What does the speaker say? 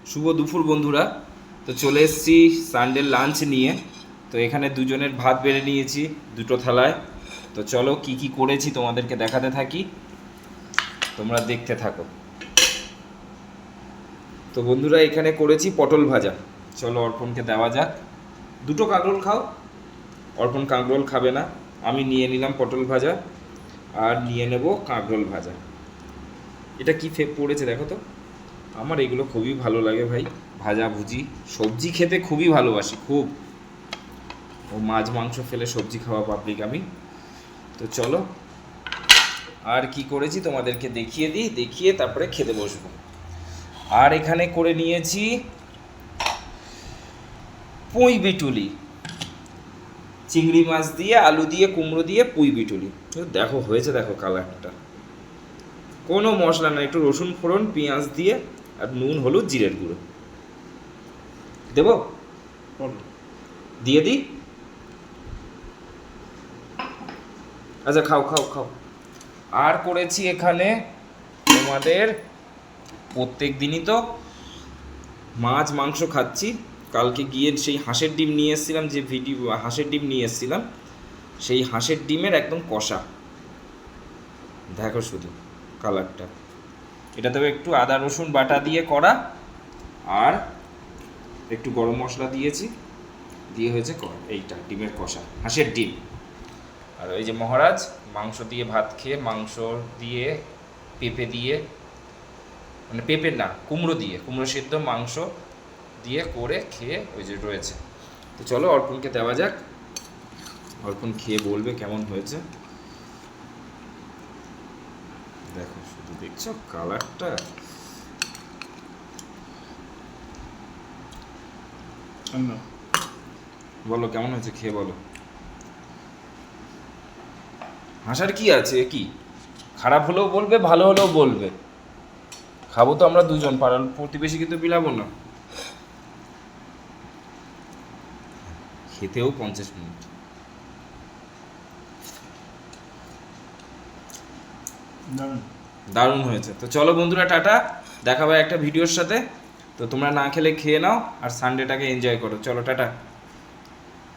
শুভ দুপুর বন্ধুরা। তো চলে এসেছি সানডে লাঞ্চ নিয়ে। তো এখানে দুজনের ভাত বেড়ে নিয়েছি দুটো থালায়। তো চলো কি কি করেছি তোমাদেরকে দেখাতে থাকি, তোমরা দেখতে থাকো। তো বন্ধুরা এখানে করেছি পটল ভাজা। চলো অর্পণকে দেওয়া যাক। দুটো কাঁকরোল খাও, অর্পণ কাঁকরোল খাবে না। আমি নিয়ে নিলাম পটল ভাজা আর নিয়ে নেব কাঁকরোল ভাজা। এটা কি পড়েছে দেখো তো। আমার এগুলো খুবই ভালো লাগে ভাই, ভাজা ভুজি সবজি খেতে খুবই ভালোবাসি খুব। ও মাছ মাংস ফেলে সবজি খাওয়া পাবলিক আমি। তো চলো আর কি করেছি তোমাদেরকে দেখিয়ে দিই, দেখিয়ে তারপরে খেতে বসবো। আর এখানে করে নিয়েছি পুঁই বিটুলি, চিংড়ি মাছ দিয়ে আলু দিয়ে কুমড়ো দিয়ে পুঁই বিটুলি। দেখো হয়েছে, দেখো কালারটা। কোনো মশলা না, একটু রসুন ফোড়ন পেঁয়াজ দিয়ে আর নুন হলুদ জিরের গুঁড়ো দেবো, দিয়ে দিই। আচ্ছা খাও খাও খাও। আর করেছি এখানে তোমাদের, প্রত্যেক দিনই তো মাছ মাংস খাচ্ছি। কালকে গিয়ে সেই হাঁসের ডিম নিয়ে এসেছিলাম, যে ভিডিও হাঁসের ডিম নিয়ে এসেছিলাম, সেই হাঁসের ডিমের একদম কষা। দেখো শুধু কালারটা। এটা তবে একটু আদা রসুন বাটা দিয়ে করা, আর একটু গরম মশলা দিয়েছি, দিয়ে হয়েছে এইটা ডিমের কষা, হাঁসের ডিম। আর ওই যে মহারাজ মাংস দিয়ে ভাত খেয়ে, মাংস দিয়ে পেঁপে দিয়ে, মানে পেঁপে না কুমড়ো দিয়ে, কুমড়ো সিদ্ধ মাংস দিয়ে করে খেয়ে ওই যে রয়েছে। তো চলো অর্পণকে দেওয়া যাক, অর্পণ খেয়ে বলবে কেমন হয়েছে। দেখো শুধু, দেখছো কালারটা। বলো কেমন হয়েছে, খেয়ে বলো। হাসার কি আছে, কি খারাপ হলেও বলবে ভালো হলেও বলবে। খাবো তো আমরা দুজন, পাড়ার প্রতিবেশী কিন্তু বিলাবো না। খেতেও 50 মিনিট। দারুণ হয়েছে। তো চলো বন্ধুরা টাটা, দেখাবো একটা ভিডিওর সাথে। তো তোমরা না খেলে খেয়ে নাও আর সানডেটাকে এনজয় করো। চলো টাটা।